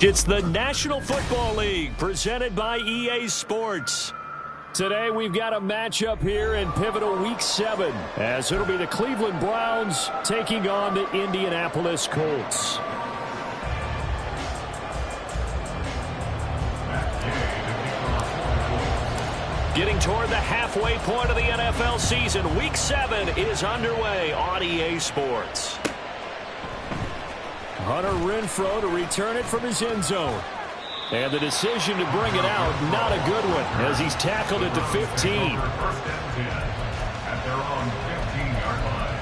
It's the National Football League presented by EA Sports. Today we've got a matchup here in pivotal Week 7 as it'll be the Cleveland Browns taking on the Indianapolis Colts. Getting toward the halfway point of the NFL season, Week 7 is underway on EA Sports. Hunter Renfrow to return it from his end zone. And the decision to bring it out, not a good one, as he's tackled at the 15. First and 10 at their own 15-yard line.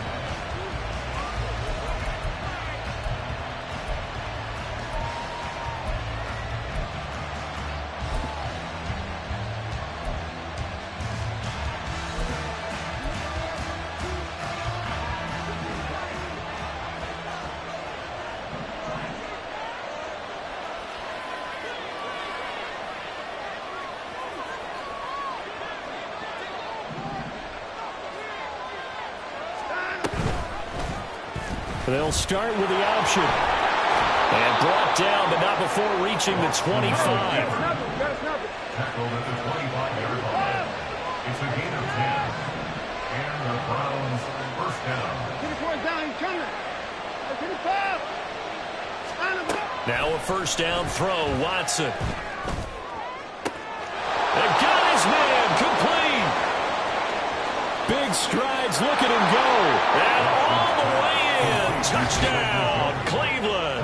They'll start with the option. And brought down, but not before reaching the 25. Tackled at the 25-yard line. It's a gain of 10. And the Browns first down. Now a first down throw, Watson. They got his man, complete. Big strides, look at him go. And all the way in. Touchdown, Cleveland.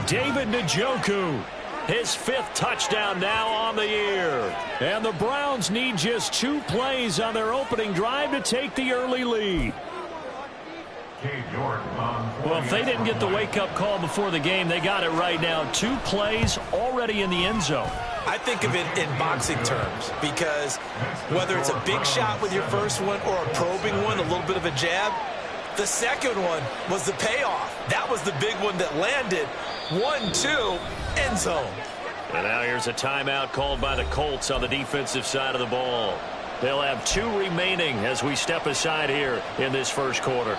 David Njoku, his 5th touchdown now on the year. And the Browns need just 2 plays on their opening drive to take the early lead. Well, if they didn't get the wake-up call before the game, they got it right now. 2 plays already in the end zone. I think of it in boxing terms because whether it's a big shot with your first one or a probing one, a little bit of a jab, the second one was the payoff. That was the big one that landed. 1-2, end zone. And now here's a timeout called by the Colts on the defensive side of the ball. They'll have 2 remaining as we step aside here in this first quarter.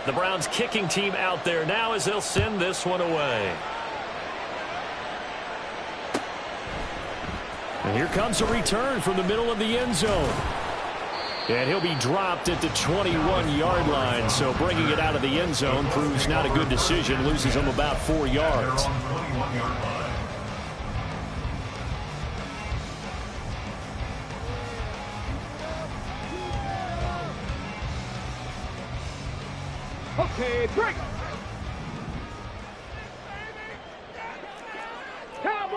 The Browns kicking team out there now as they'll send this one away. And here comes a return from the middle of the end zone. And he'll be dropped at the 21-yard line, so bringing it out of the end zone proves not a good decision, loses him about 4 yards. Okay, break.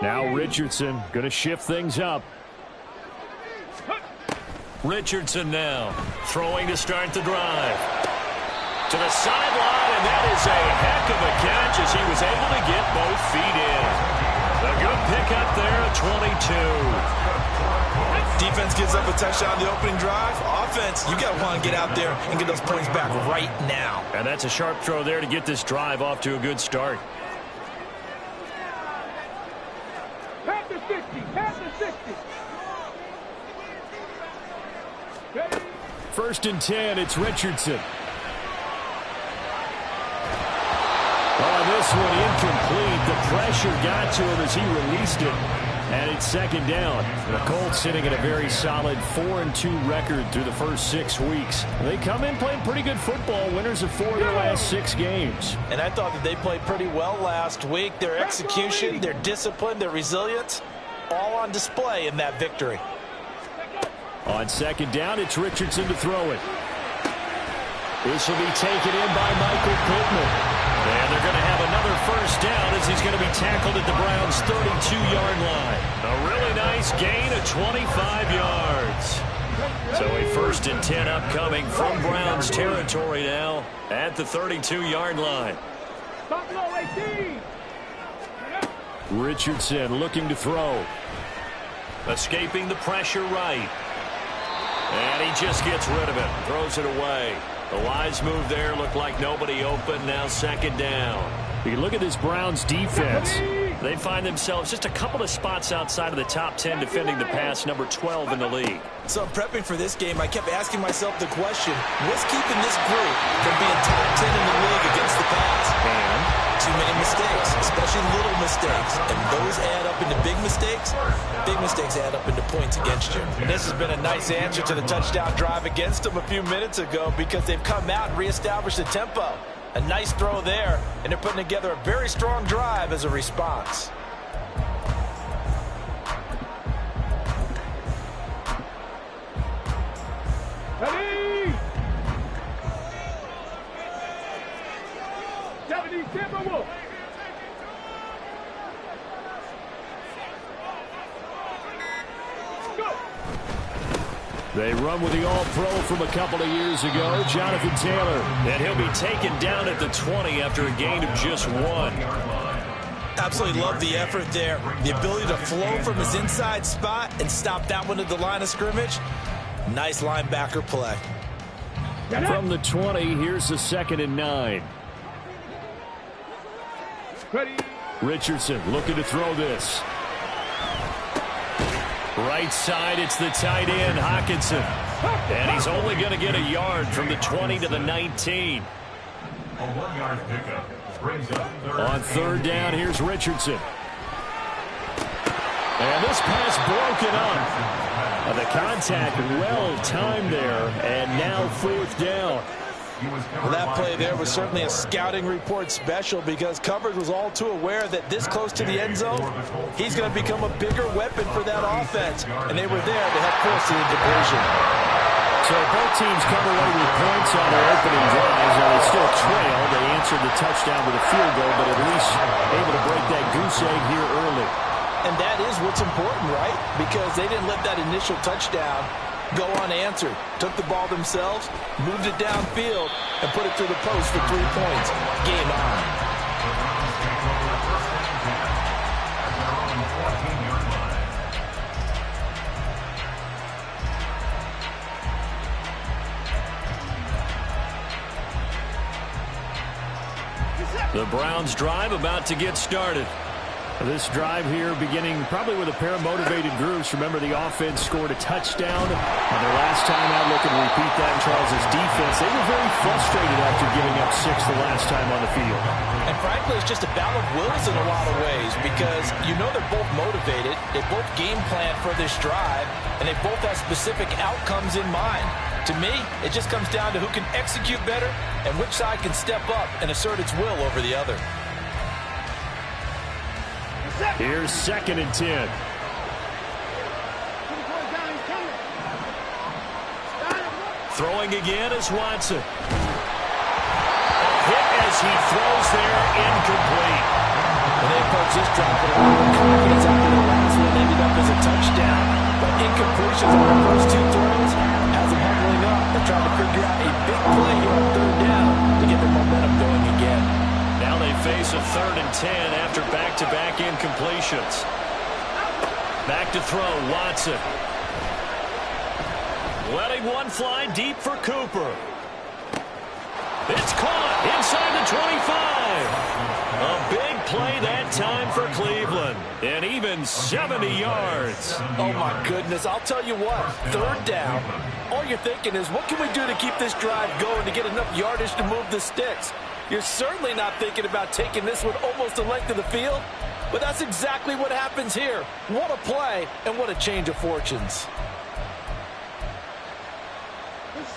Now Richardson going to shift things up. Richardson now throwing to start the drive. To the sideline, and that is a heck of a catch as he was able to get both feet in. A good pickup there at 22. Defense gives up a touchdown on the opening drive. Offense, you got to want to get out there and get those points back right now. And that's a sharp throw there to get this drive off to a good start. Pat the 60, pat the 60. First and 10, it's Richardson. Oh, this one incomplete. The pressure got to him as he released it. And it's second down. The Colts sitting at a very solid 4-2 record through the first 6 weeks. They come in playing pretty good football, winners of 4 of their last 6 games. And I thought that they played pretty well last week. Their execution, their discipline, their resilience, all on display in that victory. On second down, it's Richardson to throw it. This will be taken in by Michael Pittman. And they're going to have another first down as he's going to be tackled at the Browns' 32-yard line. A really nice gain, a the 25 yards. So a 1st and 10 upcoming from Browns territory now at the 32-yard line. Richardson looking to throw. Escaping the pressure right. And he just gets rid of it. Throws it away. The wise move there. Looked like nobody open. Now 2nd down. You look at this Browns defense. They find themselves just a couple of spots outside of the top 10 defending the pass, number 12 in the league. So prepping for this game, I kept asking myself the question, what's keeping this group from being top 10 in the league against the pass? And too many mistakes, especially little mistakes. And those add up into big mistakes. Big mistakes add up into points against you. And this has been a nice answer to the touchdown drive against them a few minutes ago because they've come out and reestablished the tempo. A nice throw there, and they're putting together a very strong drive as a response. Ready! 70 Timberwolves. Go! They run with the All-Pro from a couple of years ago, Jonathan Taylor. And he'll be taken down at the 20 after a gain of just 1. Absolutely love the effort there. The ability to flow from his inside spot and stop that one at the line of scrimmage. Nice linebacker play. From the 20, here's the 2nd and 9. Ready? Richardson looking to throw this. Right side, it's the tight end, Hockenson. And he's only going to get a yard from the 20 to the 19. A 1-yard pickup brings up On 3rd down, here's Richardson. And this pass broken up. The contact well timed there, and now 4th down. Well, that play there was certainly a scouting report special because coverage was all too aware that this close to the end zone, he's going to become a bigger weapon for that offense. And they were there to help force the incompletion. So both teams come away with points on their opening drives, and they still trail. They answered the touchdown with a field goal, but at least able to break that goose egg here early. And that is what's important, right? Because they didn't let that initial touchdown go unanswered. Took the ball themselves, moved it downfield, and put it through the post for 3 points. Game on. The Browns drive about to get started. This drive here beginning probably with a pair of motivated groups. Remember, the offense scored a touchdown on their last time out. Looking to repeat that in Charles' defense. They were very frustrated after giving up 6 the last time on the field. And frankly, it's just a battle of wills in a lot of ways because you know they're both motivated. They both game plan for this drive, and they both have specific outcomes in mind. To me, it just comes down to who can execute better and which side can step up and assert its will over the other. Here's 2nd and 10. Throwing again is Watson. Hit as he throws there, incomplete. When they approach this drive with a lot of confidence after the last one ended up as a touchdown. But incompletions on the first 2 throws has them huddling up. They're trying to figure out a big play here on 3rd down to get their momentum going again. Now they face a 3rd and 10 after back-to-back incompletions. Back to throw, Watson. Letting one fly deep for Cooper. It's caught inside the 25. A big play that time for Cleveland. And even 70 yards. Oh, my goodness. I'll tell you what. 3rd down. All you're thinking is, what can we do to keep this drive going to get enough yardage to move the sticks? You're certainly not thinking about taking this one almost the length of the field. But that's exactly what happens here. What a play and what a change of fortunes.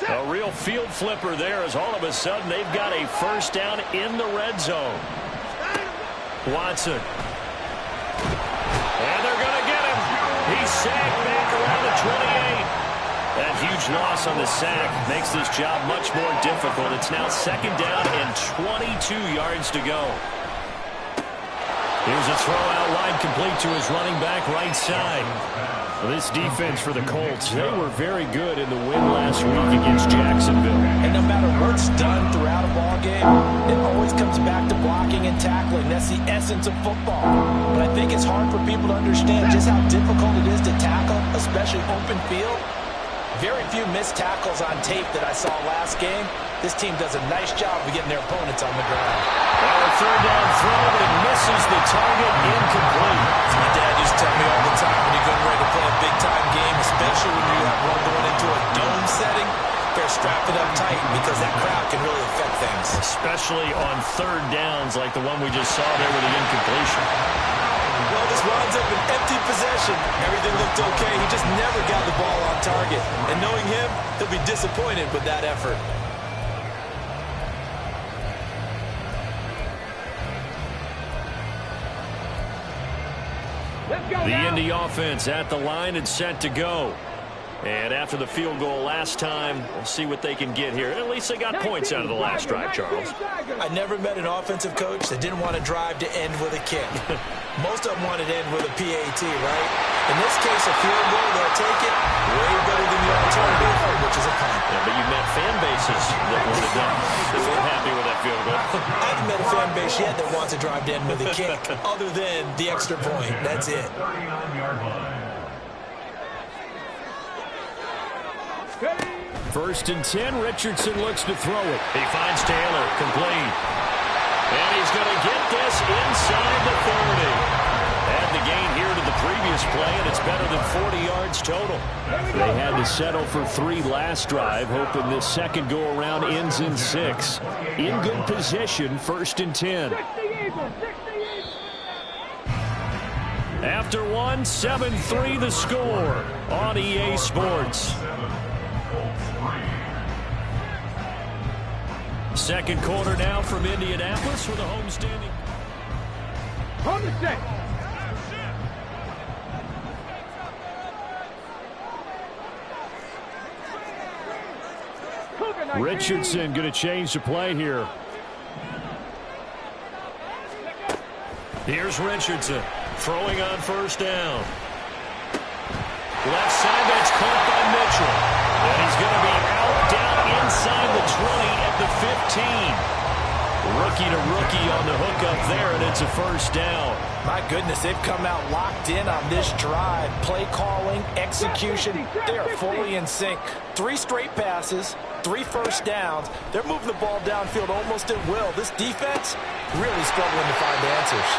A real field flipper there as all of a sudden they've got a 1st down in the red zone. Watson. And they're going to get him. He's sacked back around the 28. That huge loss on the sack makes this job much more difficult. It's now 2nd down and 22 yards to go. Here's a throw out wide, complete to his running back right side. This defense for the Colts, they were very good in the win last week against Jacksonville. And no matter what's done throughout a ball game, it always comes back to blocking and tackling. That's the essence of football. But I think it's hard for people to understand just how difficult it is to tackle, especially open field. Very few missed tackles on tape that I saw last game. This team does a nice job of getting their opponents on the ground. Well, a third down throw, but it misses the target, incomplete. My dad used to tell me all the time when you're getting ready to play a big-time game, especially when you have one going into a dome setting, better strap it up tight because that crowd can really affect things. Especially on third downs like the one we just saw there with the incompletion. Well, this winds up an empty possession. Everything looked okay. He just never got the ball on target. And knowing him, he'll be disappointed with that effort. The Indy offense at the line and set to go. And after the field goal last time, we'll see what they can get here. At least they got points out of the last drive, Charles. I never met an offensive coach that didn't want to drive to end with a kick. Most of them wanted to end with a PAT, right? In this case, a field goal, they'll take it way better than the alternative, which is a punt. Yeah, but you met fan bases that would have done. They weren't happy with that field goal. I haven't met a fan base yet that wants to drive to end with a kick, other than the extra point. That's it. 39-yard line. First and 10, Richardson looks to throw it. He finds Taylor, complete. And he's going to get this inside the 40. Add the gain here to the previous play, and it's better than 40 yards total. They had to settle for 3 last drive, hoping this second go-around ends in 6. In good position, first and 10. After one, 7-3 the score on EA Sports. Second quarter now from Indianapolis for the homestanding. On the set. Richardson going to change the play here. Here's Richardson throwing on first down. Left side, that's caught by Mitchell. And he's going to be out down inside the 20 at the 15. Rookie to rookie on the hook up there, and it's a first down. My goodness, they've come out locked in on this drive. Play calling, execution, they are fully in sync. 3 straight passes, 3 first downs. They're moving the ball downfield almost at will. This defense really struggling to find answers.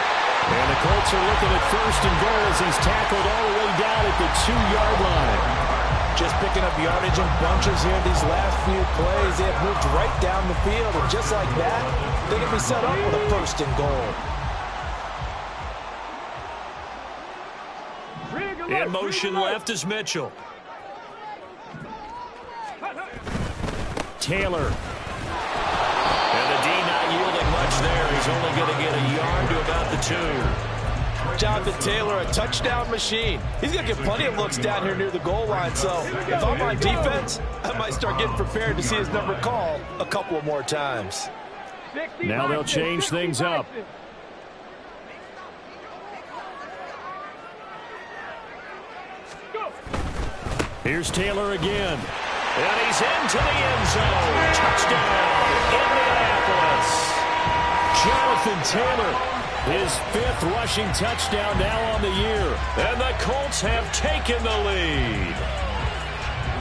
And the Colts are looking at first and goal as he's tackled all the way down at the 2-yard line. Just picking up yardage in bunches here these last few plays. They have moved right down the field, and just like that, they can be set up with a first and goal. In motion left is Mitchell. Taylor. And the D not yielding much there. He's only going to get a yard to about the 2. Jonathan Taylor, a touchdown machine. He's going to get plenty of looks down here near the goal line, so if I'm on defense, I might start getting prepared to see his number called a couple more times. Now they'll change things up. Here's Taylor again. And he's into the end zone. Touchdown, Indianapolis. Jonathan Taylor, his 5th rushing touchdown now on the year. And the Colts have taken the lead.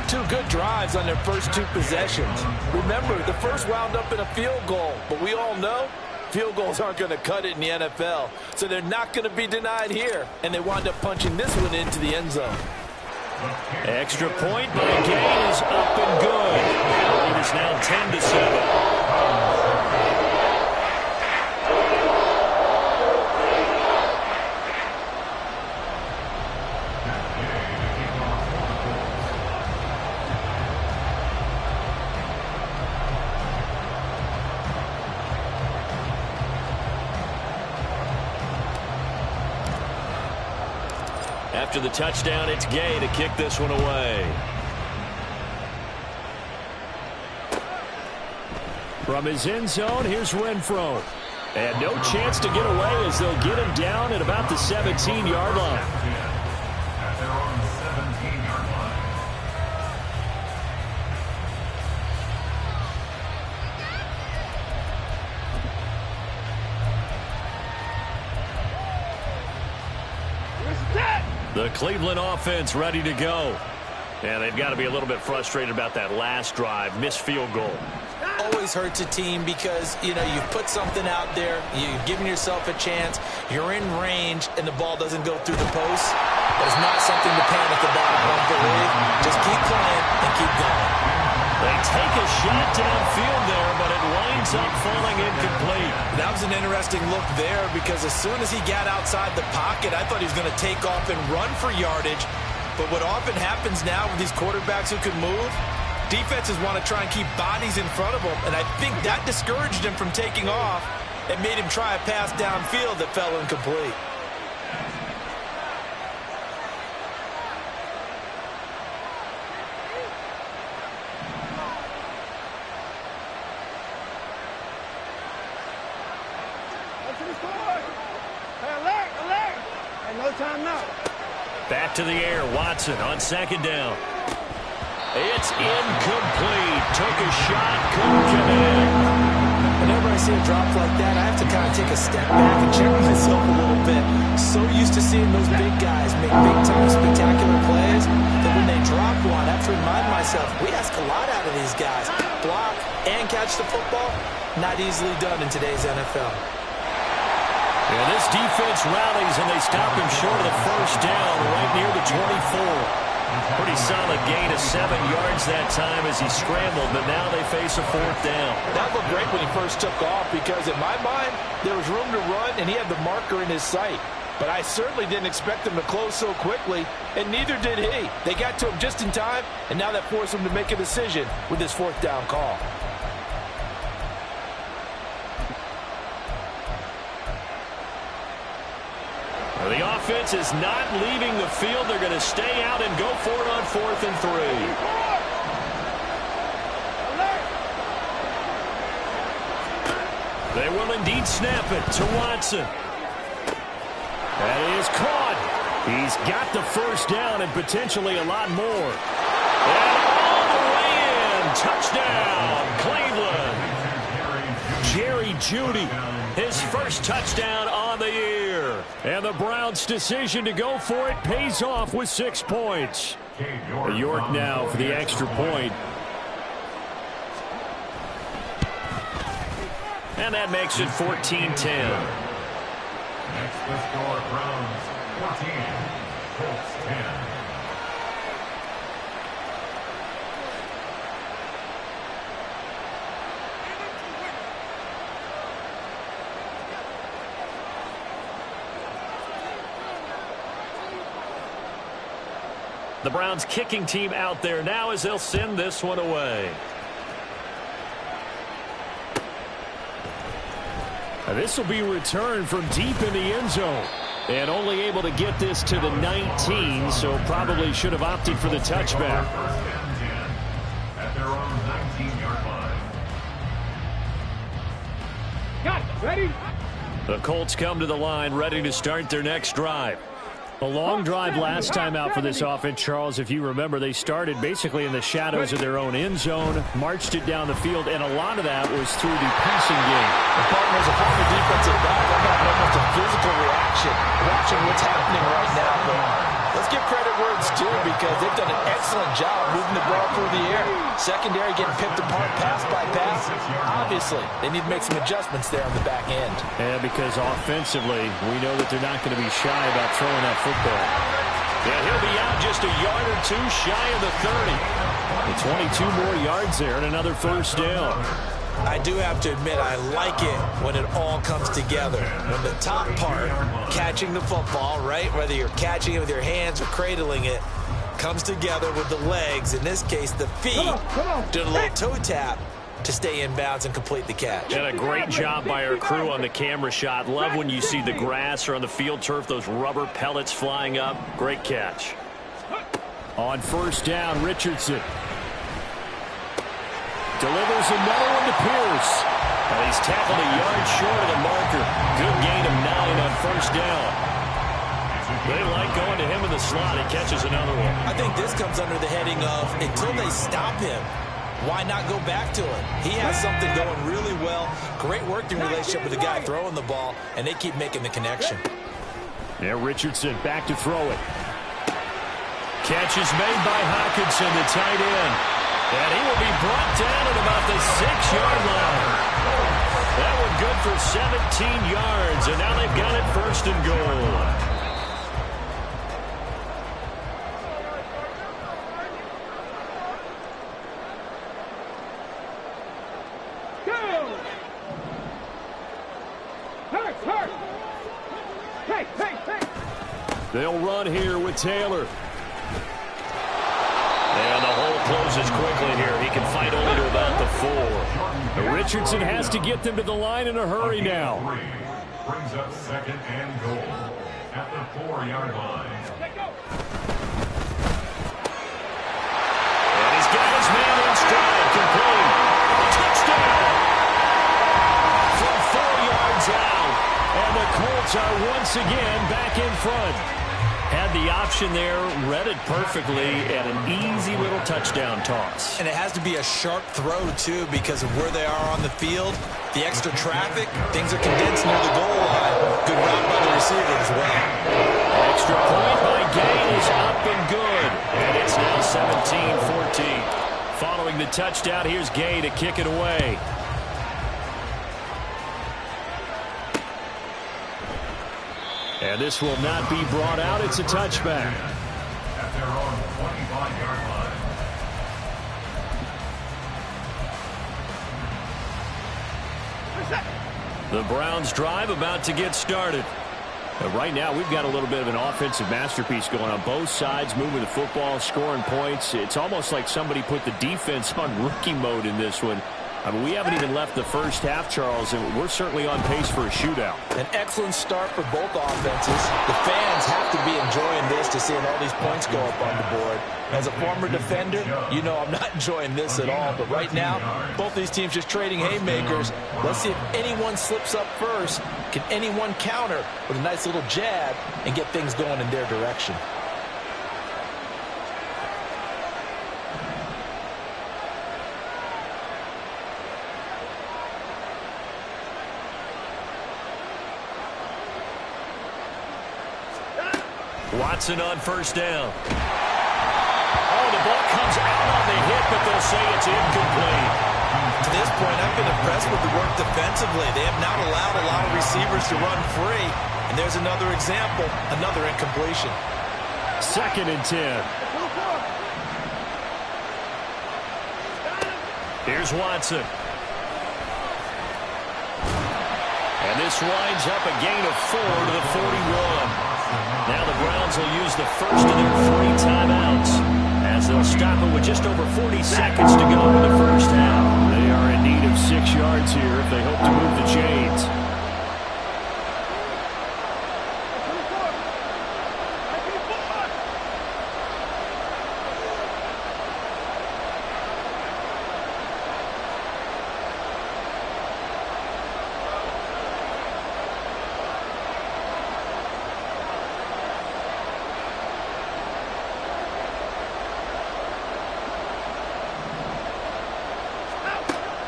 2 good drives on their first 2 possessions. Remember, the first wound up in a field goal, but we all know field goals aren't going to cut it in the NFL, so they're not going to be denied here, and they wind up punching this one into the end zone. Extra point, but the gain is up and good. It is now 10-7. After the touchdown, it's Gay to kick this one away. From his end zone, here's Renfro. And no chance to get away as they'll get him down at about the 17-yard line. At their own 17-yard line. The Cleveland offense ready to go. And they've got to be a little bit frustrated about that last drive, missed field goal. Always hurts a team because, you know, you've put something out there, you've given yourself a chance, you're in range, and the ball doesn't go through the post. But it's not something to panic about, I don't believe. Just keep playing and keep going. They take a shot downfield there, but it winds up falling incomplete. That was an interesting look there because as soon as he got outside the pocket, I thought he was going to take off and run for yardage. But what often happens now with these quarterbacks who can move, defenses want to try and keep bodies in front of them, and I think that discouraged him from taking off and made him try a pass downfield that fell incomplete. Back to the air, Watson on second down. It's incomplete. Took a shot, couldn't connect. Whenever I see a drop like that, I have to kind of take a step back and check myself a little bit. So used to seeing those big guys make big-time spectacular plays that when they drop one, I have to remind myself, we ask a lot out of these guys. Block and catch the football, not easily done in today's NFL. Yeah, this defense rallies, and they stop him short of the first down right near the 24. Pretty solid gain of 7 yards that time as he scrambled, but now they face a fourth down. That looked great when he first took off because in my mind, there was room to run, and he had the marker in his sight. But I certainly didn't expect him to close so quickly, and neither did he. They got to him just in time, and now that forced him to make a decision with his fourth down call. The offense is not leaving the field. They're going to stay out and go for it on 4th and 3. They will indeed snap it to Watson. That is caught. He's got the first down and potentially a lot more. And all the way in. Touchdown, Cleveland. Jerry Jeudy, his first touchdown on the year. And the Browns' decision to go for it pays off with 6 points. York now for the extra point. And that makes it 14-10. Next, the score, Browns 14, Colts 10. The Browns kicking team out there now as they'll send this one away. This will be returned from deep in the end zone. And only able to get this to the 19, so probably should have opted for the touchback. First and 10 at their own 19-yard line. Got it. Ready? The Colts come to the line ready to start their next drive. A long drive last time out for this offense, Charles. If you remember, they started basically in the shadows of their own end zone, marched it down the field, and a lot of that was through the passing game. The partners of the defensive back, I'm having almost a physical reaction watching what's happening right now. But let's give credit where it's due because they've done an excellent job moving the ball through the air. Secondary getting picked apart pass by pass. Obviously, they need to make some adjustments there on the back end. Yeah, because offensively, we know that they're not going to be shy about throwing that football. Yeah, he'll be out just a yard or two shy of the 30. The 22 more yards there and another first down. I do have to admit, I like it when it all comes together. When the top part, catching the football, right, whether you're catching it with your hands or cradling it, comes together with the legs, in this case the feet, doing a little toe tap to stay in bounds and complete the catch. And a great job by our crew on the camera shot. Love when you see the grass or on the field turf, those rubber pellets flying up. Great catch. On first down, Richardson delivers another one to Pierce. Well, he's tackled a yard short of the marker. Good gain of 9 on first down. They like going to him in the slot. He catches another one. I think this comes under the heading of until they stop him, why not go back to it? He has something going really well. Great working relationship with the guy throwing the ball, and they keep making the connection. Now Richardson back to throw it. Catch is made by Hockenson, the tight end. And he will be brought down at about the 6-yard line. That one good for 17 yards, and now they've got it first and goal. They'll run here with Taylor. And the hole closes quickly here. He can fight only to about the 4. Richardson has to get them to the line in a hurry now. Brings up second and goal at the 4-yard line. And he's got his man in stride. Complete. Touchdown. From 4 yards out. And the Colts are once again back in front. Had the option there, read it perfectly, and an easy little touchdown toss. And it has to be a sharp throw, too, because of where they are on the field. The extra traffic, things are condensed near the goal line. Good route by the receiver as well. Extra point by Gay is up and good. And it's now 17-14. Following the touchdown, here's Gay to kick it away. And this will not be brought out. It's a touchback. At their own 25-yard line. The Browns drive about to get started. Right now, we've got a little bit of an offensive masterpiece going on. Both sides moving the football, scoring points. It's almost like somebody put the defense on rookie mode in this one. I mean, we haven't even left the first half, Charles, and we're certainly on pace for a shootout. An excellent start for both offenses. The fans have to be enjoying this to seeing all these points go up on the board. As a former defender, you know I'm not enjoying this at all. But right now, both these teams just trading haymakers. Let's see if anyone slips up first. Can anyone counter with a nice little jab and get things going in their direction? Watson on first down. Oh, the ball comes out on the hit, but they'll say it's incomplete. To this point, I've been impressed with the work defensively. They have not allowed a lot of receivers to run free. And there's another example, another incompletion. 2nd and 10. Here's Watson. And this winds up a gain of 4 to the 41. Now the Browns will use the first of their 3 timeouts as they'll stop it with just over 40 seconds to go in the first half. They are in need of 6 yards here if they hope to move the chains.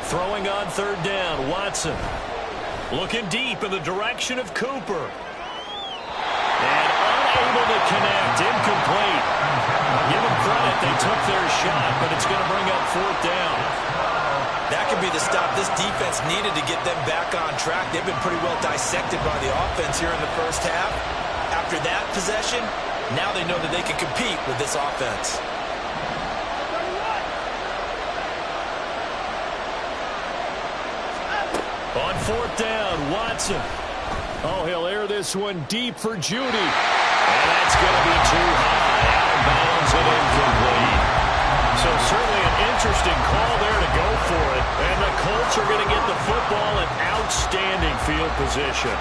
Throwing on 3rd down, Watson. Looking deep in the direction of Cooper. And unable to connect, incomplete. Give them credit, they took their shot, but it's going to bring up 4th down. That could be the stop this defense needed to get them back on track. They've been pretty well dissected by the offense here in the first half. After that possession, now they know that they can compete with this offense. On 4th down, Watson. Oh, he'll air this one deep for Judy. And that's going to be too high. Out of bounds and incomplete. So certainly an interesting call there to go for it. And the Colts are going to get the football in outstanding field position.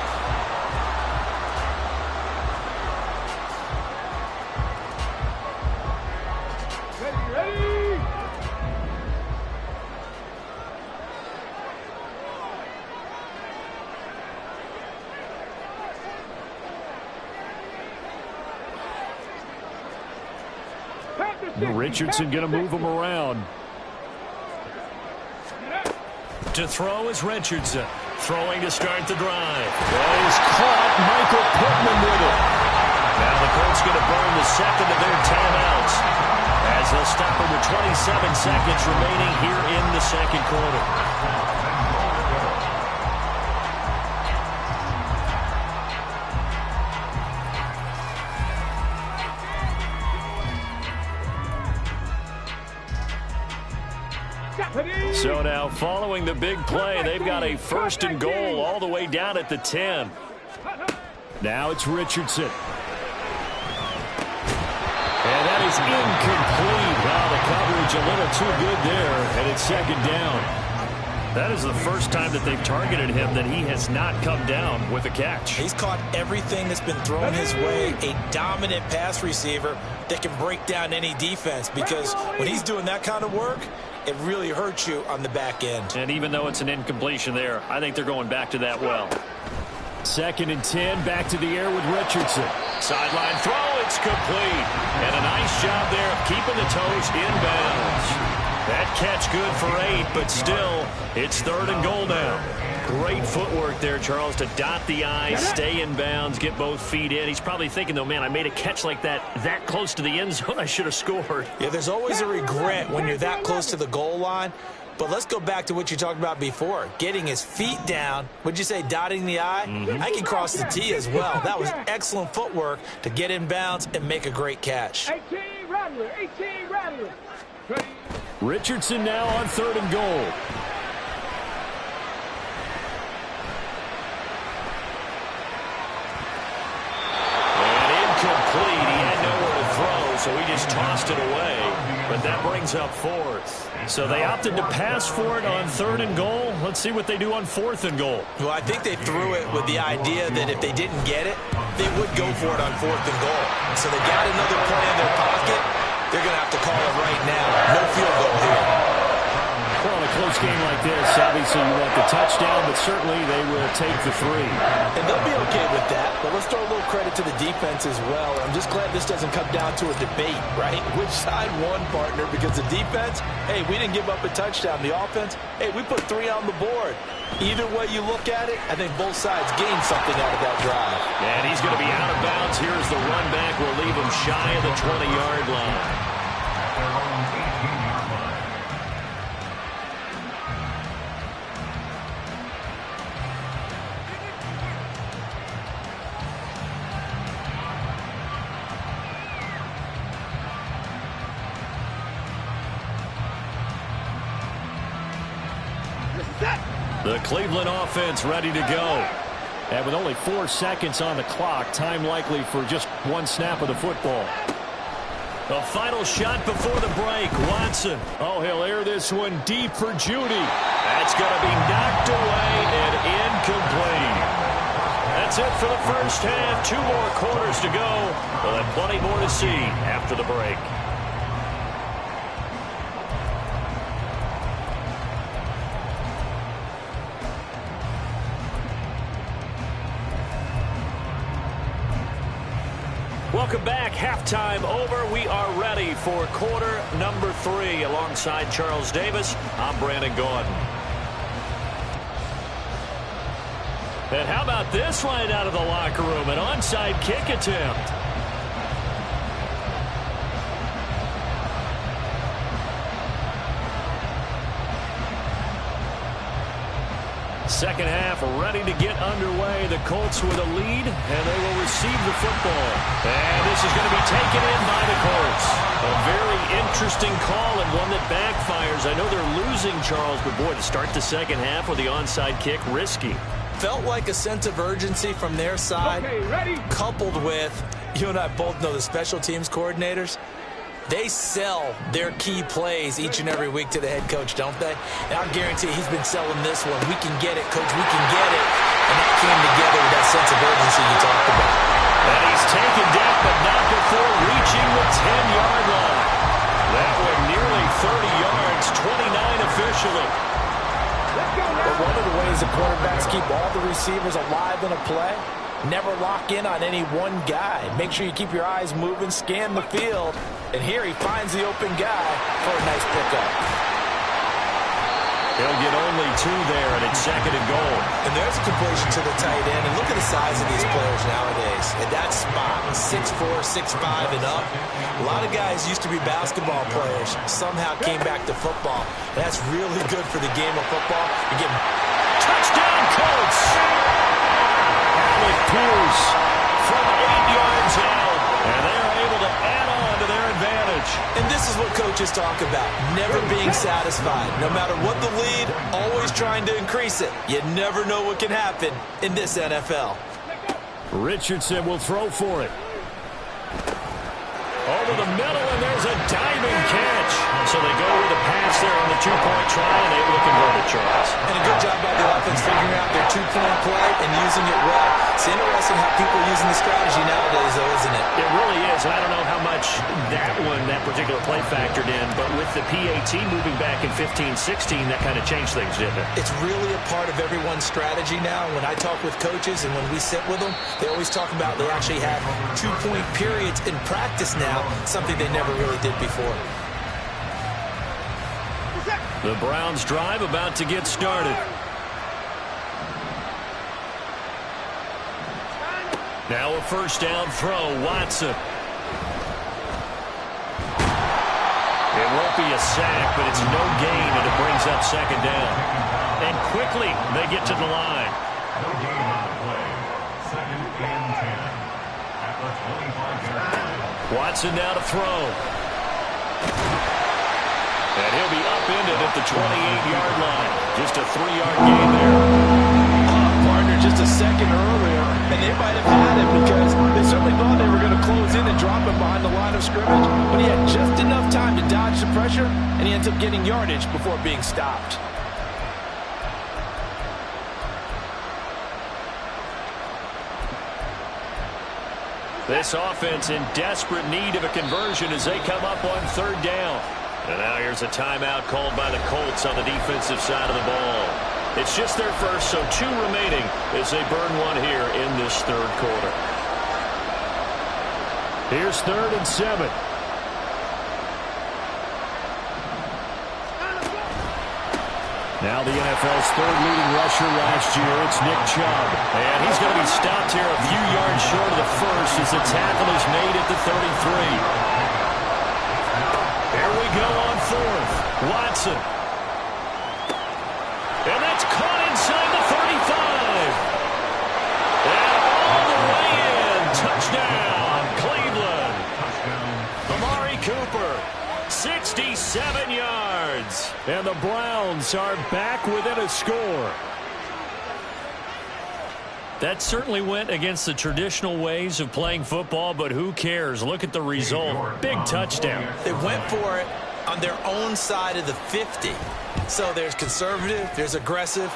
Richardson going to move him around. To throw is Richardson. Throwing to start the drive. That is caught. Michael Pittman with it. Now the Colts going to burn the second of their timeouts as they'll stop it with 27 seconds remaining here in the second quarter. So now, following the big play, they've got a 1st and goal all the way down at the 10. Now it's Richardson. And that is incomplete. Wow, the coverage a little too good there, and it's 2nd down. That is the first time that they've targeted him that he has not come down with a catch. He's caught everything that's been thrown his way, a dominant pass receiver that can break down any defense, because when he's doing that kind of work, it really hurts you on the back end. And even though it's an incompletion there, I think they're going back to that well. 2nd and 10, back to the air with Richardson. Sideline throw, it's complete. And a nice job there of keeping the toes inbounds. That catch good for 8, but still, it's 3rd and goal now. Great footwork there, Charles, to dot the I, stay in bounds, get both feet in. He's probably thinking, though, man, I made a catch like that close to the end zone. I should have scored. Yeah, there's always a regret when you're that close to the goal line. But let's go back to what you talked about before, getting his feet down. Would you say dotting the I? I can cross the T as well. That was excellent footwork to get in bounds and make a great catch. 18 Rattler, 18 Rattler. Richardson now on 3rd and goal. Incomplete. He had nowhere to throw, so he just tossed it away. But that brings up 4th. So they opted to pass for it on 3rd and goal. Let's see what they do on 4th and goal. Well, I think they threw it with the idea that if they didn't get it, they would go for it on 4th and goal. So they got another play in their pocket. They're going to have to call it right now. No field goal here. Well, in a close game like this, obviously you want the touchdown, but certainly they will take the 3. And they'll be okay with that, but let's throw a little credit to the defense as well. I'm just glad this doesn't come down to a debate, right? Which side won, partner? Because the defense, hey, we didn't give up a touchdown. The offense, hey, we put 3 on the board. Either way you look at it, I think both sides gained something out of that drive. And he's going to be out of bounds. Here's the run back. We'll leave him shy of the 20-yard line. The Cleveland offense ready to go. And with only 4 seconds on the clock, time likely for just 1 snap of the football. The final shot before the break. Watson. Oh, he'll air this one deep for Judy. That's going to be knocked away and incomplete. That's it for the first half. 2 more quarters to go. We'll have plenty more to see after the break. Welcome back. Halftime over. We are ready for quarter number 3. Alongside Charles Davis, I'm Brandon Gordon. And how about this right out of the locker room? An onside kick attempt. Second half ready to get underway. The Colts with a lead, and they will receive the football. And this is going to be taken in by the Colts. A very interesting call and one that backfires. I know they're losing, Charles, but boy, to start the second half with the onside kick, risky. Felt like a sense of urgency from their side, coupled with, you and I both know the special teams coordinators. They sell their key plays each and every week to the head coach, don't they? And I guarantee he's been selling this one. We can get it, coach. We can get it. And that came together with that sense of urgency you talked about. And he's taken down, but not before reaching the 10-yard line. That one nearly 30 yards, 29 officially. But one of the ways the quarterbacks keep all the receivers alive in a play, never lock in on any one guy. Make sure you keep your eyes moving, scan the field, And here he finds the open guy for a nice pickup. He'll get only 2 there, and it's 2nd and goal. And there's a completion to the tight end. And look at the size of these players nowadays. At that spot, 6'4", 6'5", and up. A lot of guys used to be basketball players, somehow came back to football. And that's really good for the game of football. You get Touchdown, Colts! Alec Pierce from 8 yards out. And they are able to add on to their advantage. And this is what coaches talk about, never being satisfied. No matter what the lead, always trying to increase it. You never know what can happen in this NFL. Richardson will throw for it. Over the middle, and there's a diving catch. So they go with a pass there on the 2-point try, and able to convert it, Charles. And a good job by the offense figuring out their 2-point play and using it well. It's interesting how people are using the strategy nowadays, though, isn't it? It really is, and I don't know how much that particular play factored in, but with the PAT moving back in 15-16, that kind of changed things, didn't it? It's really a part of everyone's strategy now. When I talk with coaches and when we sit with them, they always talk about they actually have 2-point periods in practice now, something they never really did before. The Browns drive about to get started. Now a first down throw, Watson. It won't be a sack, but it's no gain, and it brings up 2nd down. And quickly, they get to the line. No gain on the play. 2nd and 10. At the 25-yard line. Watson now to throw. And he'll be upended at the 28-yard line. Just a 3-yard gain there. Partner just a second earlier, and they might have had him because they certainly thought they were going to close in and drop him behind the line of scrimmage, but he had just enough time to dodge the pressure, and he ends up getting yardage before being stopped. This offense in desperate need of a conversion as they come up on 3rd down. And now here's a timeout called by the Colts on the defensive side of the ball. It's just their first, so 2 remaining as they burn 1 here in this 3rd quarter. Here's 3rd and 7. Now the NFL's 3rd leading rusher last year, it's Nick Chubb. And he's going to be stopped here a few yards short of the first as the tackle is made at the 33. Here we go on 4th. Watson. And that's caught inside the 35. And all the way in. Touchdown, Cleveland. Amari Cooper. 67 yards. And the Browns are back within a score. That certainly went against the traditional ways of playing football, but who cares? Look at the result. Big touchdown. They went for it on their own side of the 50. So there's conservative, there's aggressive,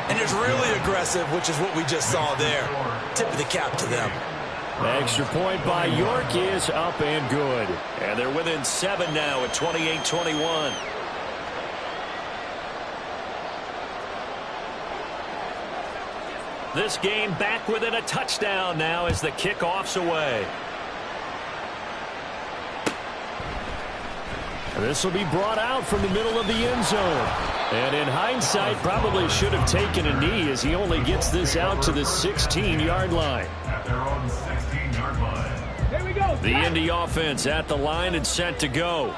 and there's really aggressive, which is what we just saw there. Tip of the cap to them. The extra point by York is up and good. And they're within 7 now at 28-21. This game back within a touchdown now as the kickoff's away. This will be brought out from the middle of the end zone. And in hindsight, probably should have taken a knee as he only gets this out to the 16-yard line. At their own 16-yard line. Here we go. The Indy offense at the line and set to go.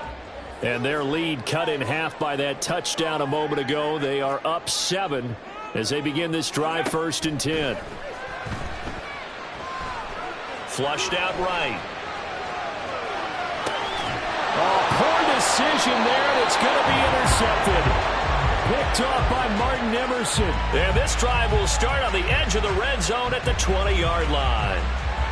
And their lead cut in half by that touchdown a moment ago. They are up 7 as they begin this drive 1st and 10. Flushed out right. Oh, poor decision there, and it's going to be intercepted. Picked off by Martin Emerson. And this drive will start on the edge of the red zone at the 20-yard line.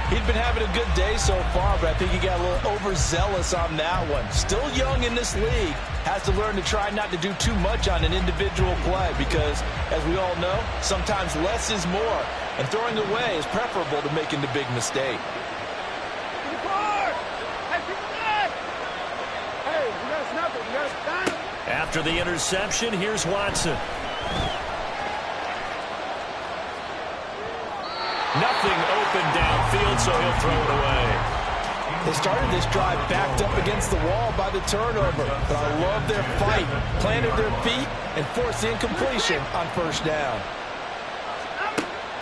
He'd been having a good day so far, but I think he got a little overzealous on that one. Still young in this league. Has to learn to try not to do too much on an individual play because, as we all know, sometimes less is more. And throwing away is preferable to making the big mistake. After the interception, here's Watson. Nothing open downfield, so he'll throw it away. They started this drive backed up against the wall by the turnover, but I love their fight, planted their feet, and forced the incompletion on first down.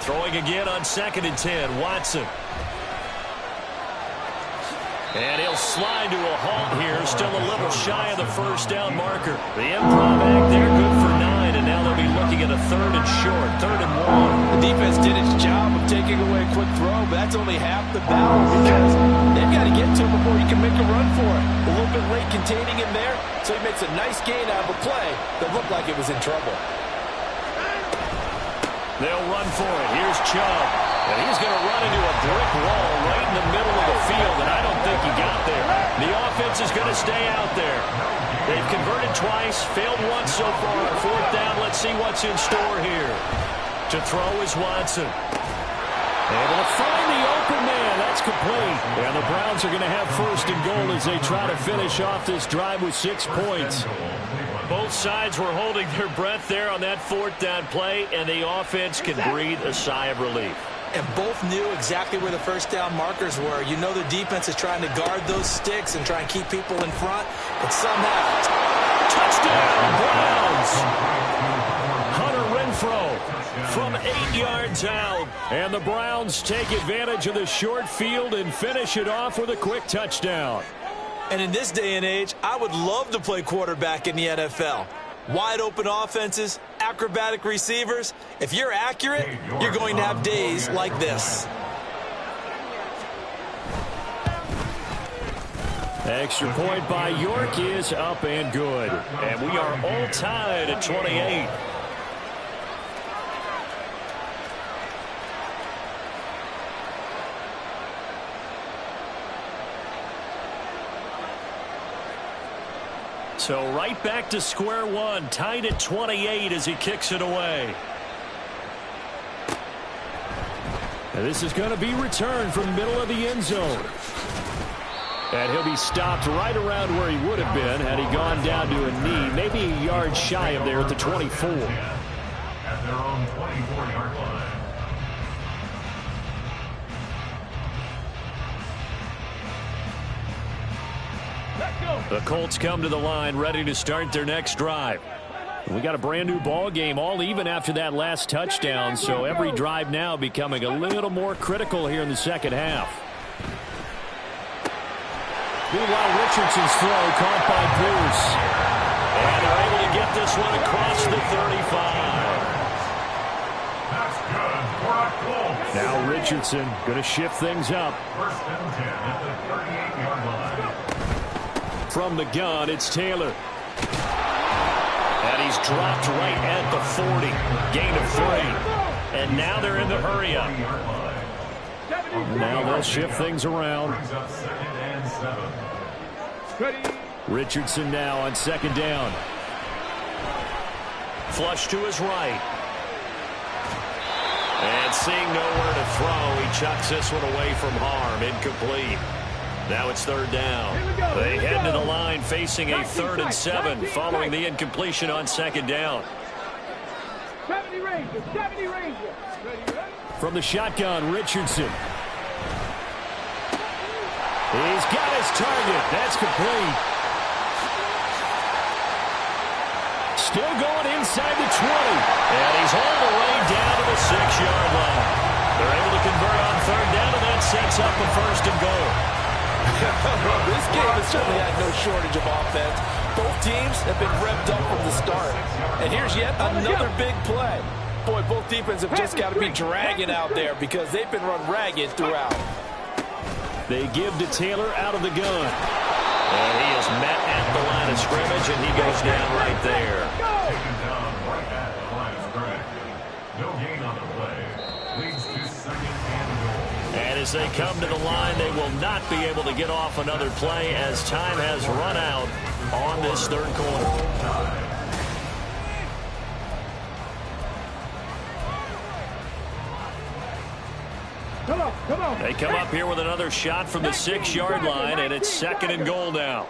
Throwing again on 2nd and 10, Watson. And he'll slide to a halt here, still a little shy of the first down marker. The improv act there, good for 9, and now they'll be looking at a 3rd and short, 3rd and 1. The defense did its job of taking away a quick throw, but that's only half the battle because they've got to get to him before he can make a run for it. A little bit late containing him there, so he makes a nice gain out of a play that looked like it was in trouble. They'll run for it. Here's Chubb. And he's going to run into a brick wall right in the middle of the field, and I don't think he got there. The offense is going to stay out there. They've converted twice, failed once so far. 4th down, let's see what's in store here. To throw is Watson. Able to find the open man. That's complete. And the Browns are going to have 1st and goal as they try to finish off this drive with 6 points. Both sides were holding their breath there on that 4th down play, and the offense can breathe a sigh of relief. And both knew exactly where the first down markers were. You know the defense is trying to guard those sticks and try and keep people in front, but somehow... Touchdown, Browns! Hunter Renfrow from 8 yards out. And the Browns take advantage of the short field and finish it off with a quick touchdown. And in this day and age, I would love to play quarterback in the NFL. Wide open offenses, acrobatic receivers. If you're accurate, you're going to have days like this. Extra point by York is up and good. And we are all tied at 28. So right back to square one, tied at 28 as he kicks it away. And this is going to be returned from the middle of the end zone. And he'll be stopped right around where he would have been had he gone down to a knee, maybe a yard shy of there at the 24. At their own 24-yard line. The Colts come to the line ready to start their next drive. We got a brand new ball game, all even after that last touchdown, so every drive now becoming a little more critical here in the second half. Meanwhile, Richardson's throw caught by Bruce. And they're able to get this one across the 35. That's good for a Colts. Now Richardson going to shift things up. 1st and 10 at the 38-yard line. From the gun, it's Taylor. And he's dropped right at the 40. Gain of 3. And now they're in the hurry up. Now they'll shift things around. Richardson now on 2nd down. Flush to his right. And seeing nowhere to throw, he chucks this one away from harm. Incomplete. Now it's 3rd down. They head to the line facing a 3rd and 7 following the incompletion on 2nd down. 70 Rangers, 70 Rangers. From the shotgun, Richardson. He's got his target. That's complete. Still going inside the 20. And he's all the way down to the 6-yard line. They're able to convert on 3rd down, and that sets up the 1st and goal. This game has certainly had no shortage of offense. Both teams have been revved up from the start. And here's yet another big play. Boy, both defenses have just got to be dragging out there because they've been run ragged throughout. They give to Taylor out of the gun. And he is met at the line of scrimmage, and he goes down right there. Taken down right at the line of scrimmage. No gain on the play. Leads to 2nd and goal. And as they come to the line, they will not be able to get off another play as time has run out on this 3rd quarter. Come on. They come up here with another shot from the 6-yard line, and it's 2nd and goal now.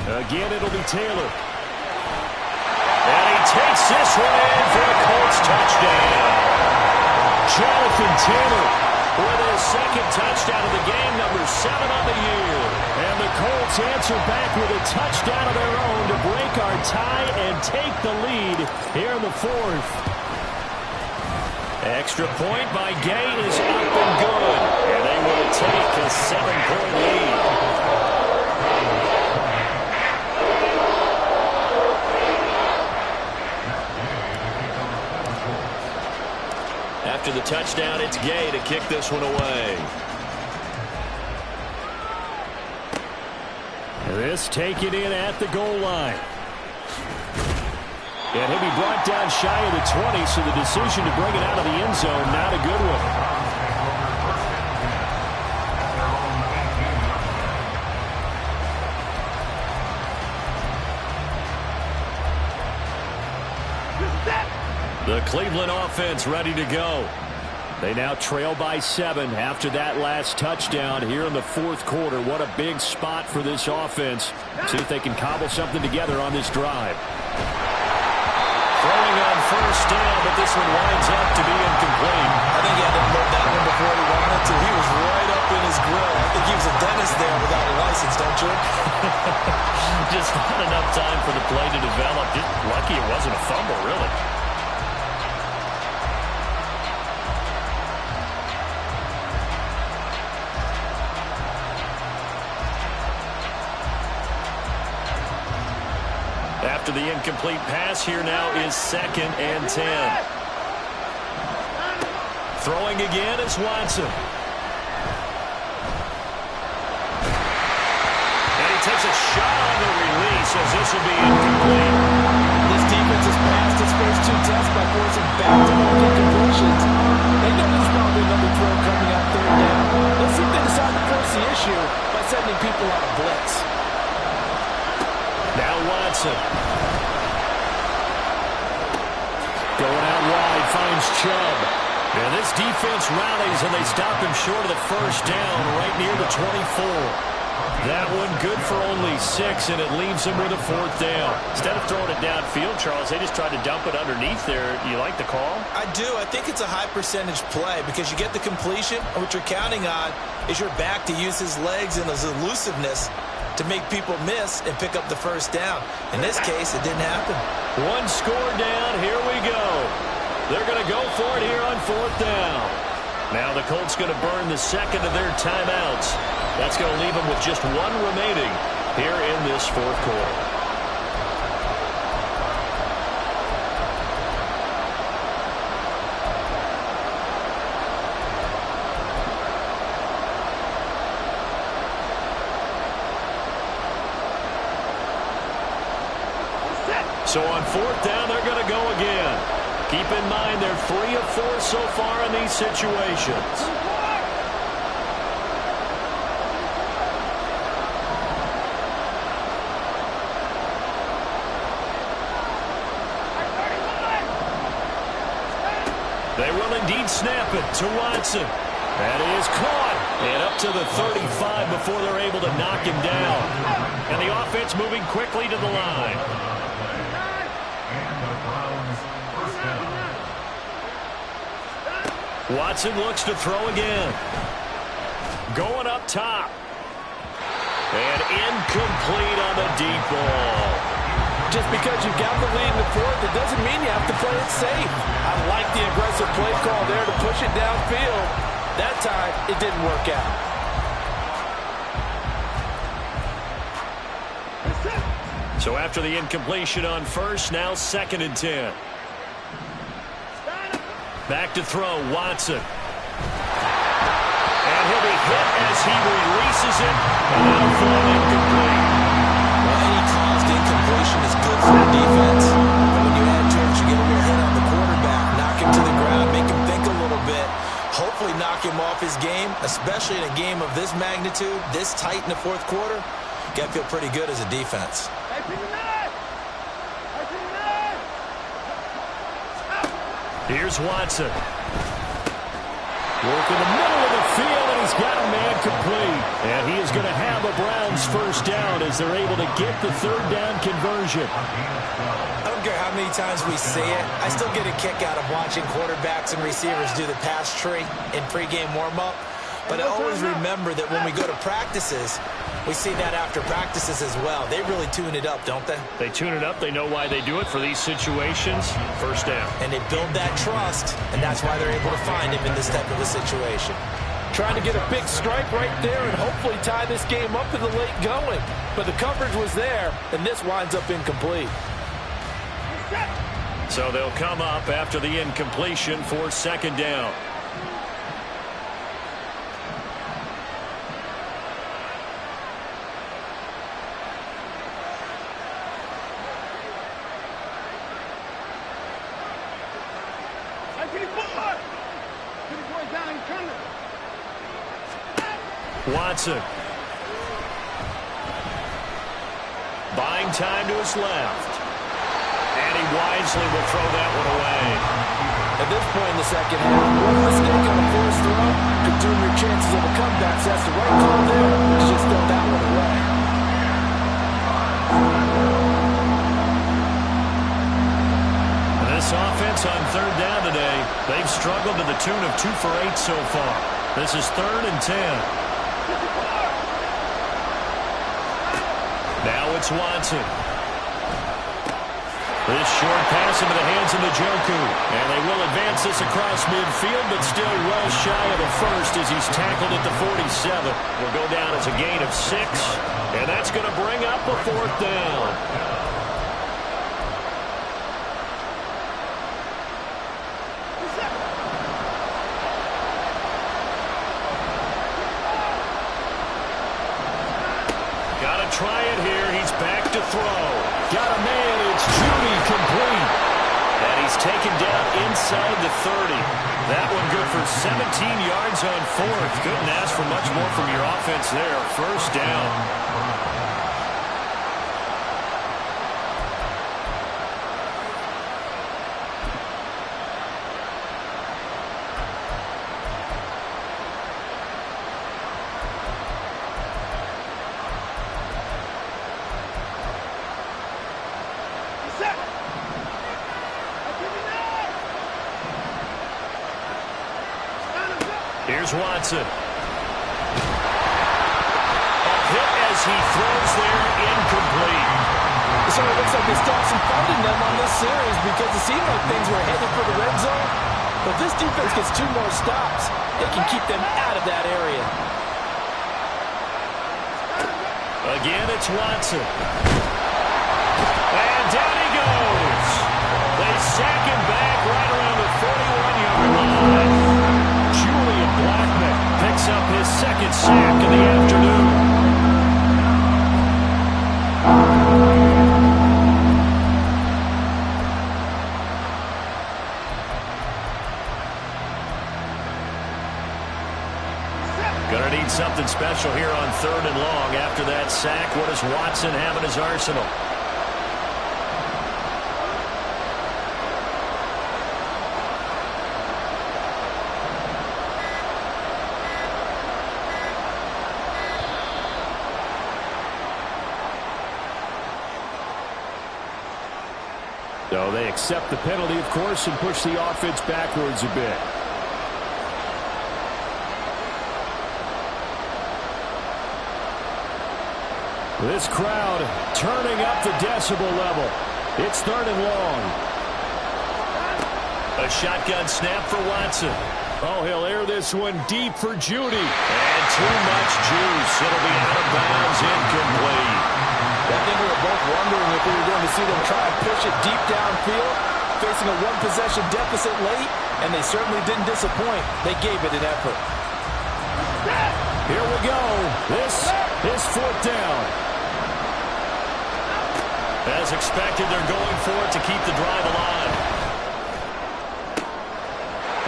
Again, it'll be Taylor. And he takes this one in for a Colts touchdown. Jonathan Taylor with his second touchdown of the game, number 7 on the year. And the Colts answer back with a touchdown of their own to break our tie and take the lead here in the fourth. Extra point by Gay is up and good. And they will take a 7-point lead. After the touchdown, it's Gay to kick this one away. This taken in at the goal line. And he'll be brought down shy of the 20, so the decision to bring it out of the end zone, not a good one. The Cleveland offense ready to go. They now trail by 7 after that last touchdown here in the fourth quarter. What a big spot for this offense. See if they can cobble something together on this drive. Throwing on first down, but this one winds up to be incomplete. I think he had to load that one before he wanted to. He was right up in his grill. I think he was a dentist there without a license, don't you? Just not enough time for the play to develop. Just lucky it wasn't a fumble, really. After the incomplete pass, here now is 2nd and 10. Throwing again is Watson. And he takes a shot on the release as this will be incomplete. This defense has passed its first 2 tests by forcing back-to-back incompletions. They know there's probably another throw coming out 3rd down. Let's see if they decide to force the issue by sending people on a blitz. Now Watson. Going out wide, finds Chubb. And this defense rallies, and they stop him short of the first down, right near the 24. That one good for only 6, and it leaves them with a 4th down. Instead of throwing it downfield, Charles, they just tried to dump it underneath there. You like the call? I do. I think it's a high-percentage play because you get the completion, and what you're counting on is your back to use his legs and his elusiveness to make people miss and pick up the first down. In this case, it didn't happen. One score down. Here we go. They're going to go for it here on 4th down. Now the Colts going to burn the second of their timeouts. That's going to leave them with just 1 remaining here in this 4th quarter. So on 4th down, they're going to go again. Keep in mind they're 3 of 4 so far in these situations. They will indeed snap it to Watson. That is caught. And up to the 35 before they're able to knock him down. And the offense moving quickly to the line. Watson looks to throw again. Going up top. And incomplete on the deep ball. Just because you've got the lead in the 4th, it doesn't mean you have to play it safe. I like the aggressive play call there to push it downfield. That time, it didn't work out. So after the incompletion on first, now 2nd and 10. Back to throw, Watson. And he'll be hit as he releases it. And now thrown incomplete. Well, any caused incompletion is good for the defense. But when you add to it, you get a little hit on the quarterback, knock him to the ground, make him think a little bit. Hopefully knock him off his game, especially in a game of this magnitude, this tight in the 4th quarter. Got to feel pretty good as a defense. Here's Watson. Work in the middle of the field, and he's got a man incomplete. And he is going to have a Browns first down as they're able to get the third down conversion. I don't care how many times we see it. I still get a kick out of watching quarterbacks and receivers do the pass tree in pregame warm-up. But I always remember that when we go to practices, we see that after practices as well. They really tune it up, don't they? They tune it up. They know why they do it for these situations. First down. And they build that trust, and that's why they're able to find him in this type of a situation. Trying to get a big strike right there and hopefully tie this game up in the late going. But the coverage was there, and this winds up incomplete. So they'll come up after the incompletion for second down. Watson. Buying time to his left. And he wisely will throw that one away. At this point in the second half, one mistake on a forced throw could doom your chances of a comeback. So that's the right call there. Just throw that one away. This offense on third down today, they've struggled to the tune of 2 for 8 so far. This is 3rd and 10. Now it's Watson. This short pass into the hands of Njoku. And they will advance this across midfield, but still well shy of the first as he's tackled at the 47. Will go down as a gain of 6. And that's going to bring up a 4th down. Try it here. He's back to throw. Got a man. It's Judy complete. And he's taken down inside the 30. That one good for 17 yards on 4th. Couldn't ask for much more from your offense there. First down. Here's Watson. A hit as he throws there, incomplete. So it looks like they stopped some funding them on this series because it seemed like things were headed for the red zone. But this defense gets 2 more stops. They can keep them out of that area. Again, it's Watson. And down he goes. They sack him back right around the 41-yard line. Julian Blackman picks up his 2nd sack of the afternoon. Gonna need something special here on 3rd and long. After that sack, what does Watson have in his arsenal? So they accept the penalty, of course, and push the offense backwards a bit. This crowd turning up the decibel level. It's 3rd and long. A shotgun snap for Watson. Oh, he'll air this one deep for Judy. And too much juice. It'll be out of bounds, incomplete. I think we were both wondering if we were going to see them try and push it deep downfield, facing a 1-possession deficit late, and they certainly didn't disappoint. They gave it an effort. Here we go. This is 4th down. As expected, they're going for it to keep the drive alive.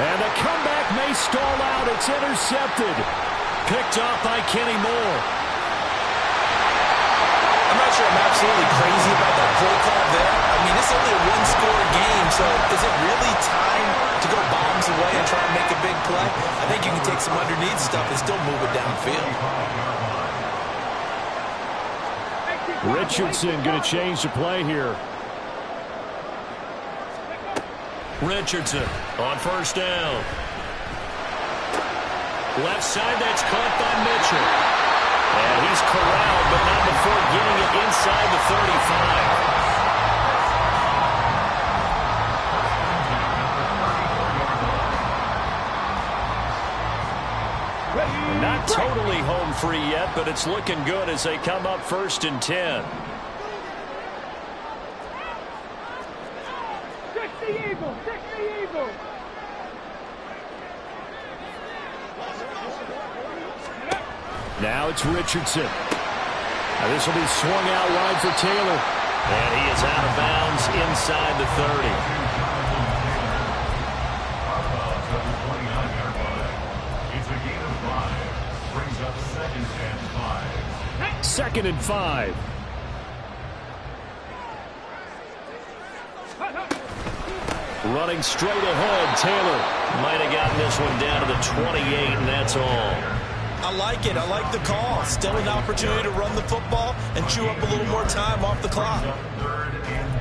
And the comeback may stall out. It's intercepted. Picked off by Kenny Moore. I'm not sure I'm absolutely crazy about that play call there. I mean, it's only a 1-score game, so is it really time to go bomb comes away and try and make a big play, I think you can take some underneath stuff and still move it downfield. Richardson going to change the play here. Richardson on first down. Left side, that's caught by Mitchell. And he's corralled, but not before getting it inside the 35. Not totally home free yet, but it's looking good as they come up 1st and 10. Now it's Richardson. Now this will be swung out wide for Taylor. And he is out of bounds inside the 30. It's a gain of 5. Brings up 2nd and 5. 2nd and 5. Running straight ahead, Taylor might have gotten this one down to the 28, and that's all. I like it. I like the call. Still an opportunity to run the football and chew up a little more time off the clock. 3rd and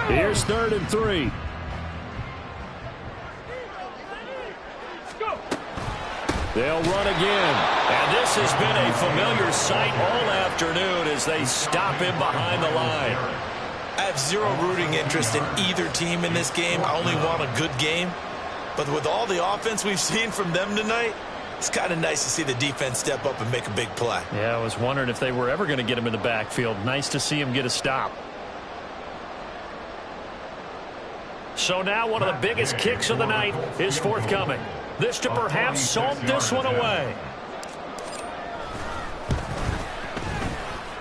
3. Here's 3rd and 3. They'll run again. And this has been a familiar sight all afternoon as they stop him behind the line. I have zero rooting interest in either team in this game. I only want a good game. But with all the offense we've seen from them tonight, it's kind of nice to see the defense step up and make a big play. Yeah, I was wondering if they were ever going to get him in the backfield. Nice to see him get a stop. So now one of the biggest kicks of the night is forthcoming. This to perhaps salt this one away.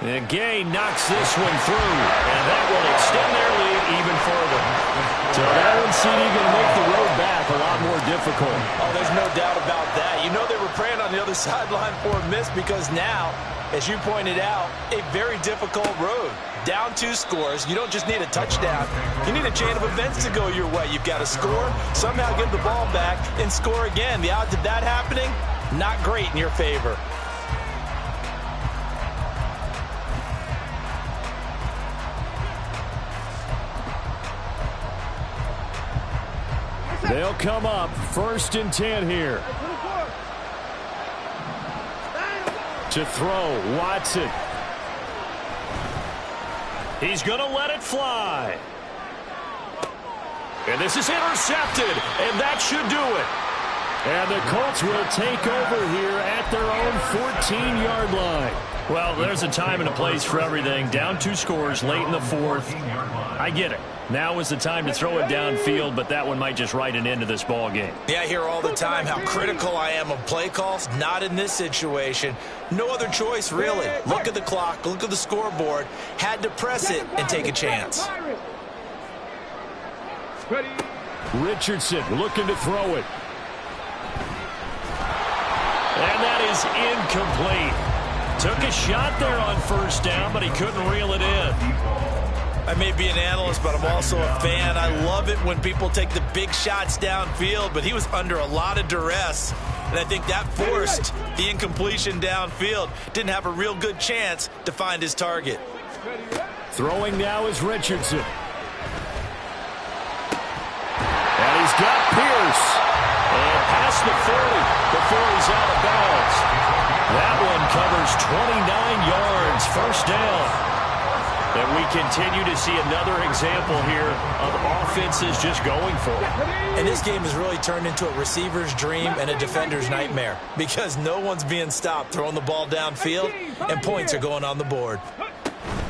And Gay knocks this one through, and that will extend their lead even further. So that one, CD, going to make the road back a lot more difficult. Oh, there's no doubt about that. You know they were praying on the other sideline for a miss because now, as you pointed out, a very difficult road. Down 2 scores. You don't just need a touchdown. You need a chain of events to go your way. You've got to score, somehow give the ball back, and score again. The odds of that happening, not great in your favor. They'll come up 1st and 10 here. To throw, Watson. He's going to let it fly. And this is intercepted, and that should do it. And the Colts will take over here at their own 14-yard line. Well, there's a time and a place for everything. Down 2 scores late in the 4th. I get it. Now is the time to throw it downfield, but that one might just write an end to this ball game. Yeah, I hear all the time how critical I am of play calls. Not in this situation. No other choice, really. Look at the clock. Look at the scoreboard. Had to press it and take a chance. Richardson looking to throw it. And that is incomplete. Took a shot there on 1st down, but he couldn't reel it in. I may be an analyst, but I'm also a fan. I love it when people take the big shots downfield, but he was under a lot of duress, and I think that forced the incompletion downfield. Didn't have a real good chance to find his target. Throwing now is Richardson. And he's got Pierce. And past the 40 before he's out of bounds. That one covers 29 yards, 1st down. And we continue to see another example here of offenses just going for it. And this game has really turned into a receiver's dream and a defender's nightmare because no one's being stopped throwing the ball downfield, and points are going on the board.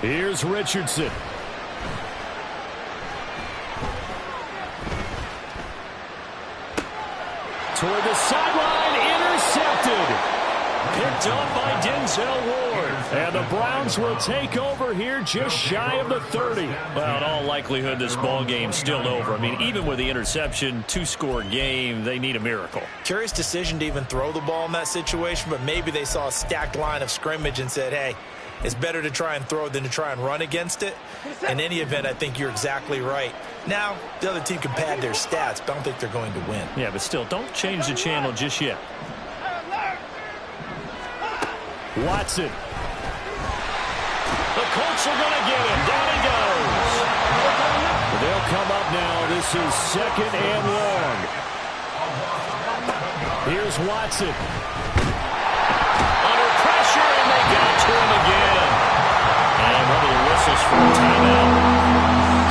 Here's Richardson. Toward the sideline, intercepted. Picked up by Denzel Ward. And the Browns will take over here just shy of the 30. Well, in all likelihood, this ball game's still over. I mean, even with the interception, two-score game, they need a miracle. Curious decision to even throw the ball in that situation, but maybe they saw a stacked line of scrimmage and said, hey, it's better to try and throw than to try and run against it. In any event, I think you're exactly right. Now, the other team can pad their stats, but I don't think they're going to win. Yeah, but still, don't change the channel just yet. Watson. The Colts are going to get him. Down he goes. They'll come up now. This is 2nd and long. Here's Watson. Under pressure, and they got to him again. And one of the whistles for a timeout.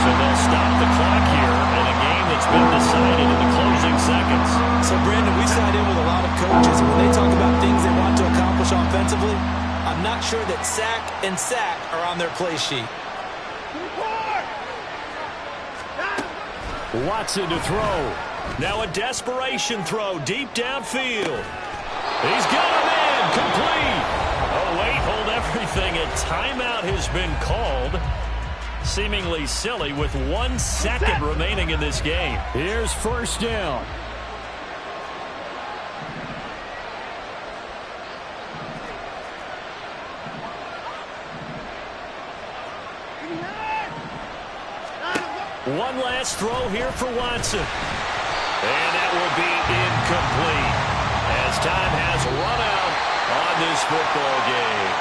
So they'll stop the clock here in a game that's been decided in the closing seconds. So, Brandon, we sat in with a lot of coaches, and when they talk about things they want to accomplish offensively, I'm not sure that sack and sack are on their play sheet. Watson to throw. Now a desperation throw deep downfield. He's got him in. Complete. Oh, wait, hold everything. A timeout has been called. Seemingly silly with 1 second remaining in this game. Here's 1st down. One last throw here for Watson. And that will be incomplete as time has run out on this football game.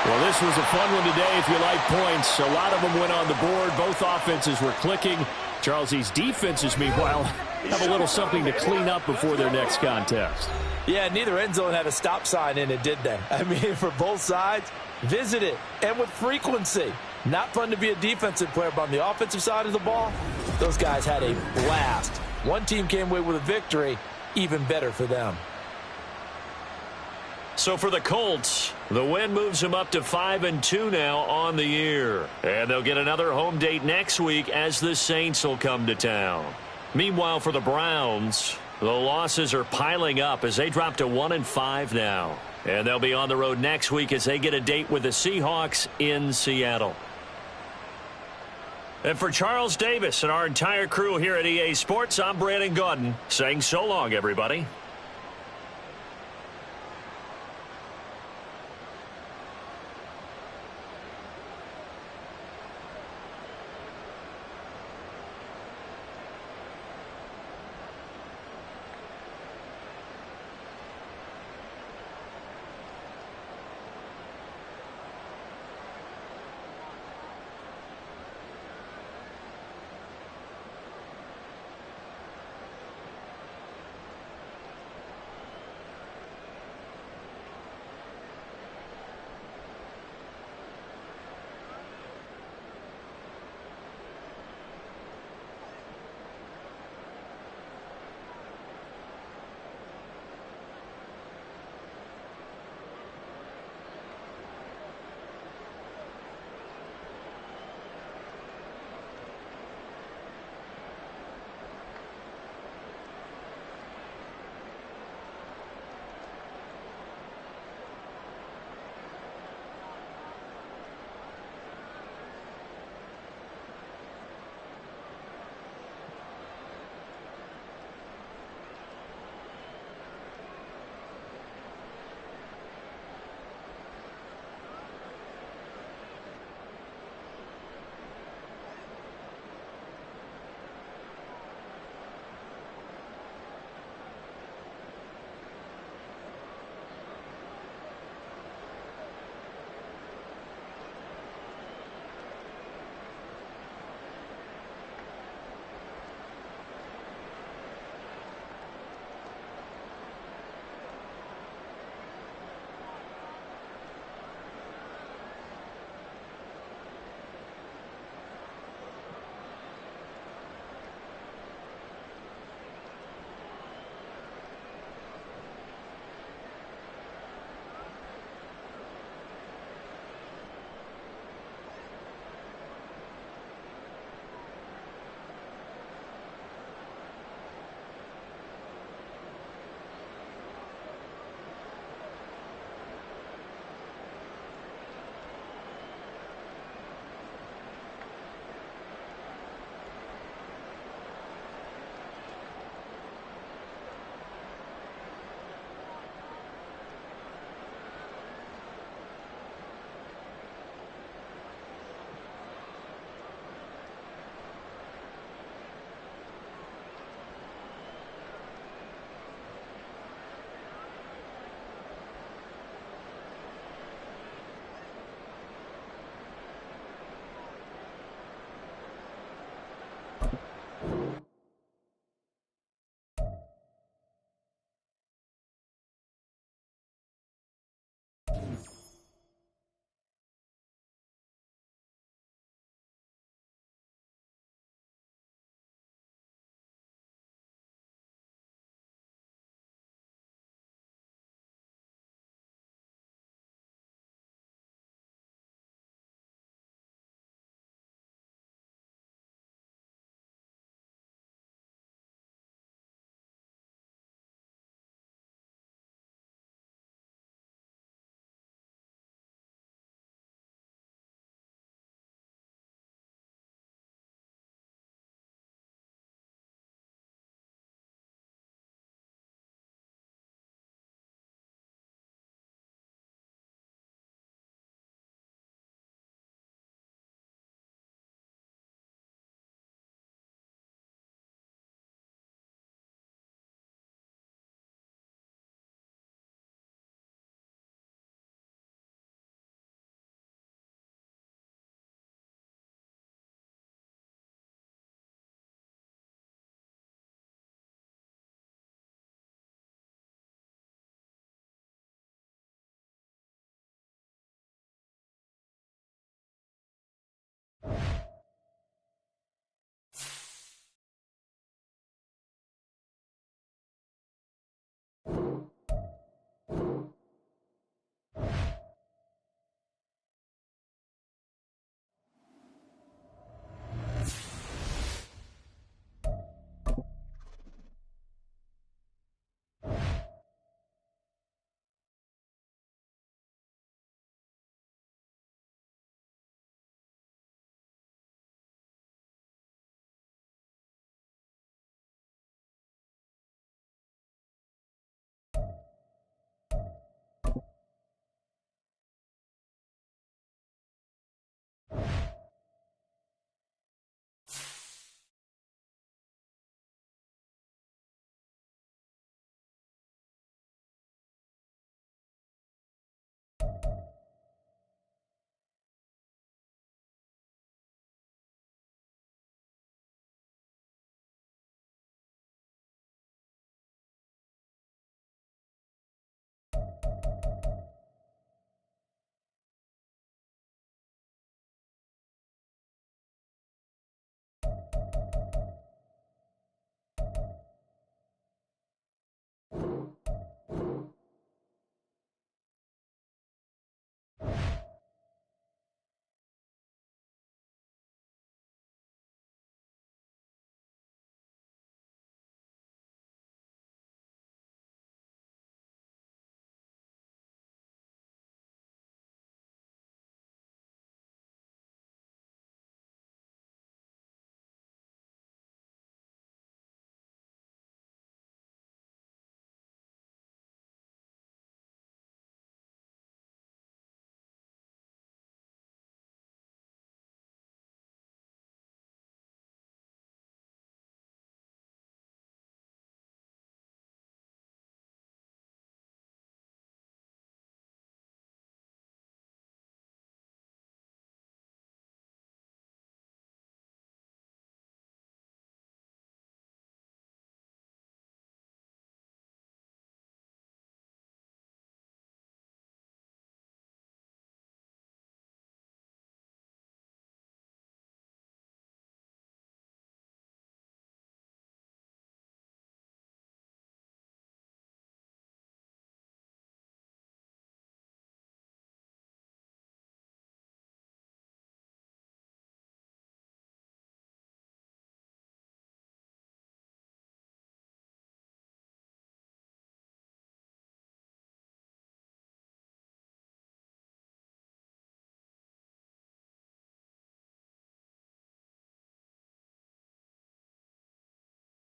Well, this was a fun one today if you like points. A lot of them went on the board. Both offenses were clicking. Charles, these defenses, meanwhile, have a little something to clean up before their next contest. Yeah, neither end zone had a stop sign in it, did they? I mean, for both sides, visit it, and with frequency. Not fun to be a defensive player, but on the offensive side of the ball, those guys had a blast. One team came away with a victory, even better for them. So for the Colts, the win moves them up to 5-2 now on the year. And they'll get another home date next week as the Saints will come to town. Meanwhile, for the Browns, the losses are piling up as they drop to 1-5 now. And they'll be on the road next week as they get a date with the Seahawks in Seattle. And for Charles Davis and our entire crew here at EA Sports, I'm Brandon Gaudin saying so long, everybody.